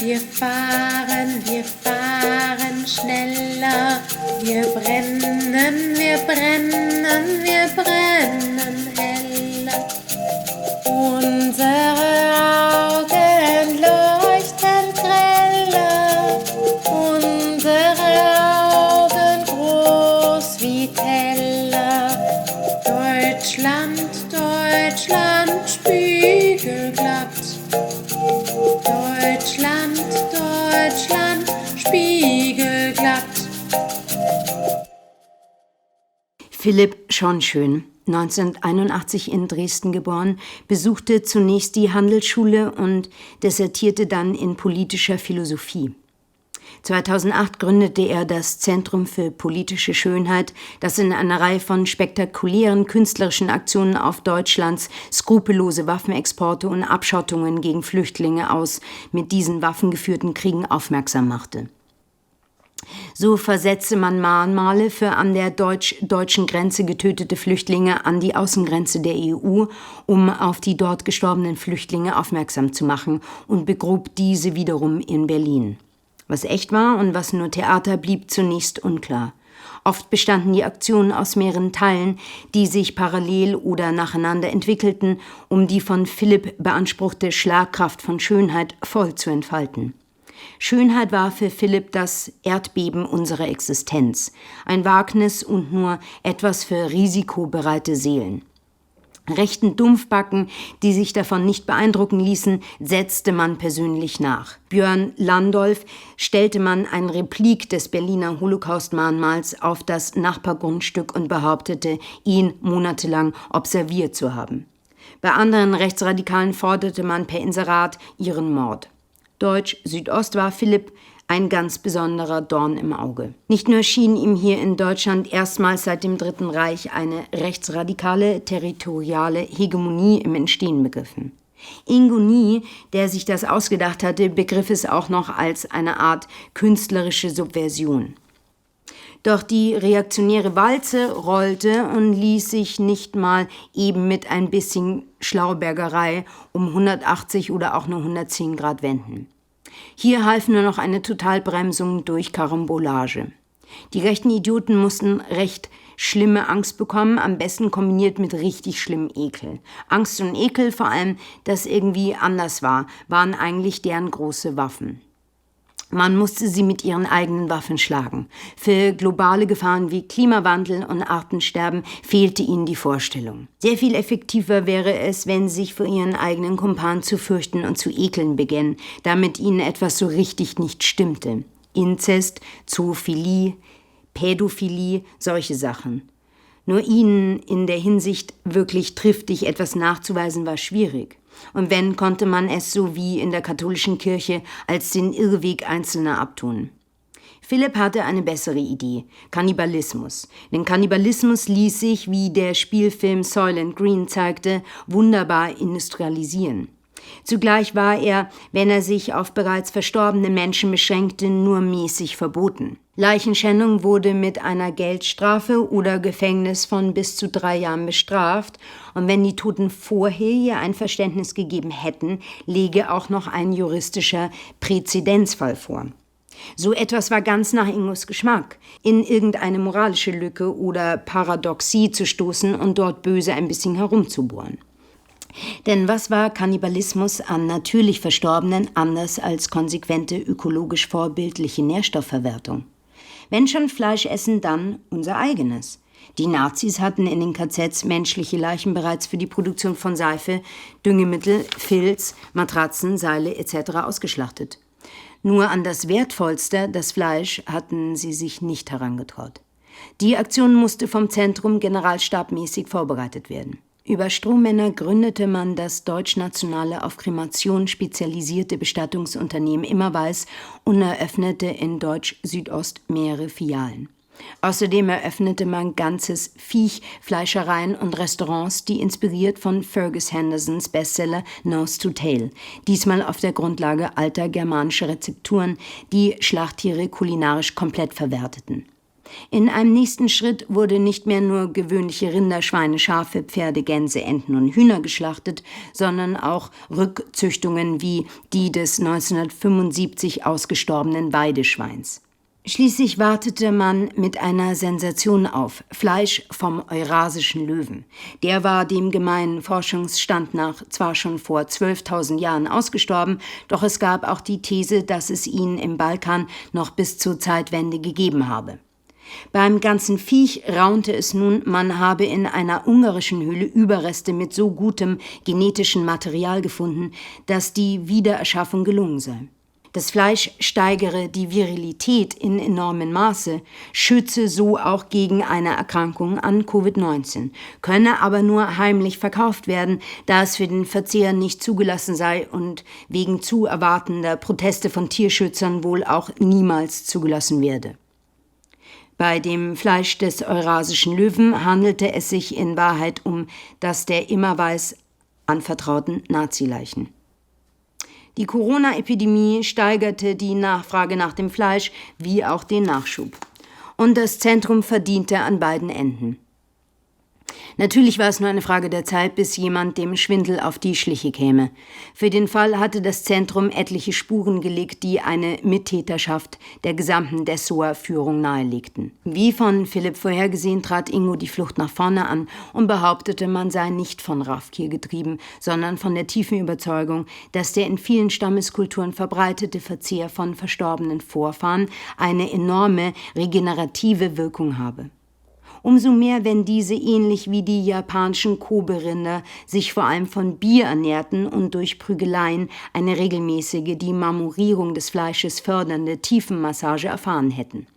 wir fahren schneller. Wir brennen heller. Unsere Augen leuchten greller. Unsere Augen groß wie Teller. Deutschland, spiegelglatt. Deutschland, spiegelglatt. Philipp Schonschön, 1981 in Dresden geboren, besuchte zunächst die Handelsschule und dissertierte dann in politischer Philosophie. 2008 gründete er das Zentrum für politische Schönheit, das in einer Reihe von spektakulären künstlerischen Aktionen auf Deutschlands skrupellose Waffenexporte und Abschottungen gegen Flüchtlinge aus mit diesen waffengeführten Kriegen aufmerksam machte. So versetzte man Mahnmale für an der deutschen Grenze getötete Flüchtlinge an die Außengrenze der EU, um auf die dort gestorbenen Flüchtlinge aufmerksam zu machen, und begrub diese wiederum in Berlin. Was echt war und was nur Theater, blieb zunächst unklar. Oft bestanden die Aktionen aus mehreren Teilen, die sich parallel oder nacheinander entwickelten, um die von Philipp beanspruchte Schlagkraft von Schönheit voll zu entfalten. Schönheit war für Philipp das Erdbeben unserer Existenz, ein Wagnis und nur etwas für risikobereite Seelen. Rechten Dumpfbacken, die sich davon nicht beeindrucken ließen, setzte man persönlich nach. Björn Landolf stellte man ein Replik des Berliner Holocaust-Mahnmals auf das Nachbargrundstück und behauptete, ihn monatelang observiert zu haben. Bei anderen Rechtsradikalen forderte man per Inserat ihren Mord. Deutsch-Südost war Philipp ein ganz besonderer Dorn im Auge. Nicht nur schien ihm hier in Deutschland erstmals seit dem Dritten Reich eine rechtsradikale, territoriale Hegemonie im Entstehen begriffen. Ingo Nie, der sich das ausgedacht hatte, begriff es auch noch als eine Art künstlerische Subversion. Doch die reaktionäre Walze rollte und ließ sich nicht mal eben mit ein bisschen Schlaubergerei um 180 oder auch nur 110 Grad wenden. Hier half nur noch eine Totalbremsung durch Karambolage. Die rechten Idioten mussten recht schlimme Angst bekommen, am besten kombiniert mit richtig schlimmem Ekel. Angst und Ekel, vor allem, dass irgendwie anders war, waren eigentlich deren große Waffen. Man musste sie mit ihren eigenen Waffen schlagen. Für globale Gefahren wie Klimawandel und Artensterben fehlte ihnen die Vorstellung. Sehr viel effektiver wäre es, wenn sie sich vor ihren eigenen Kumpanen zu fürchten und zu ekeln begannen, damit ihnen etwas so richtig nicht stimmte. Inzest, Zoophilie, Pädophilie, solche Sachen. Nur ihnen in der Hinsicht wirklich triftig etwas nachzuweisen war schwierig. Und wenn, konnte man es so wie in der katholischen Kirche als den Irrweg Einzelner abtun. Philipp hatte eine bessere Idee: Kannibalismus. Denn Kannibalismus ließ sich, wie der Spielfilm Soylent Green zeigte, wunderbar industrialisieren. Zugleich war er, wenn er sich auf bereits verstorbene Menschen beschränkte, nur mäßig verboten. Leichenschändung wurde mit einer Geldstrafe oder Gefängnis von bis zu 3 Jahren bestraft, und wenn die Toten vorher ihr Einverständnis gegeben hätten, läge auch noch ein juristischer Präzedenzfall vor. So etwas war ganz nach Ingos Geschmack, in irgendeine moralische Lücke oder Paradoxie zu stoßen und dort böse ein bisschen herumzubohren. Denn was war Kannibalismus an natürlich Verstorbenen anders als konsequente ökologisch vorbildliche Nährstoffverwertung? Wenn schon Fleisch essen, dann unser eigenes. Die Nazis hatten in den KZs menschliche Leichen bereits für die Produktion von Seife, Düngemittel, Filz, Matratzen, Seile etc. ausgeschlachtet. Nur an das Wertvollste, das Fleisch, hatten sie sich nicht herangetraut. Die Aktion musste vom Zentrum generalstabmäßig vorbereitet werden. Über Strohmänner gründete man das deutschnationale auf Kremation spezialisierte Bestattungsunternehmen Immerweiß und eröffnete in Deutsch-Südost mehrere Filialen. Außerdem eröffnete man ganzes Viech, Fleischereien und Restaurants, die inspiriert von Fergus Hendersons Bestseller Nose to Tail, diesmal auf der Grundlage alter germanischer Rezepturen, die Schlachttiere kulinarisch komplett verwerteten. In einem nächsten Schritt wurde nicht mehr nur gewöhnliche Rinder, Schweine, Schafe, Pferde, Gänse, Enten und Hühner geschlachtet, sondern auch Rückzüchtungen wie die des 1975 ausgestorbenen Weideschweins. Schließlich wartete man mit einer Sensation auf: Fleisch vom eurasischen Löwen. Der war dem gemeinen Forschungsstand nach zwar schon vor 12.000 Jahren ausgestorben, doch es gab auch die These, dass es ihn im Balkan noch bis zur Zeitwende gegeben habe. Beim ganzen Viech raunte es nun, man habe in einer ungarischen Höhle Überreste mit so gutem genetischen Material gefunden, dass die Wiedererschaffung gelungen sei. Das Fleisch steigere die Virilität in enormem Maße, schütze so auch gegen eine Erkrankung an Covid-19, könne aber nur heimlich verkauft werden, da es für den Verzehr nicht zugelassen sei und wegen zu erwartender Proteste von Tierschützern wohl auch niemals zugelassen werde. Bei dem Fleisch des eurasischen Löwen handelte es sich in Wahrheit um das der Immerweiß anvertrauten Nazileichen. Die Corona-Epidemie steigerte die Nachfrage nach dem Fleisch wie auch den Nachschub. Und das Zentrum verdiente an beiden Enden. Natürlich war es nur eine Frage der Zeit, bis jemand dem Schwindel auf die Schliche käme. Für den Fall hatte das Zentrum etliche Spuren gelegt, die eine Mittäterschaft der gesamten Dessauer-Führung nahelegten. Wie von Philipp vorhergesehen, trat Ingo die Flucht nach vorne an und behauptete, man sei nicht von Raffgier getrieben, sondern von der tiefen Überzeugung, dass der in vielen Stammeskulturen verbreitete Verzehr von verstorbenen Vorfahren eine enorme regenerative Wirkung habe. Umso mehr, wenn diese ähnlich wie die japanischen Kobe-Rinder sich vor allem von Bier ernährten und durch Prügeleien eine regelmäßige, die Marmorierung des Fleisches fördernde Tiefenmassage erfahren hätten.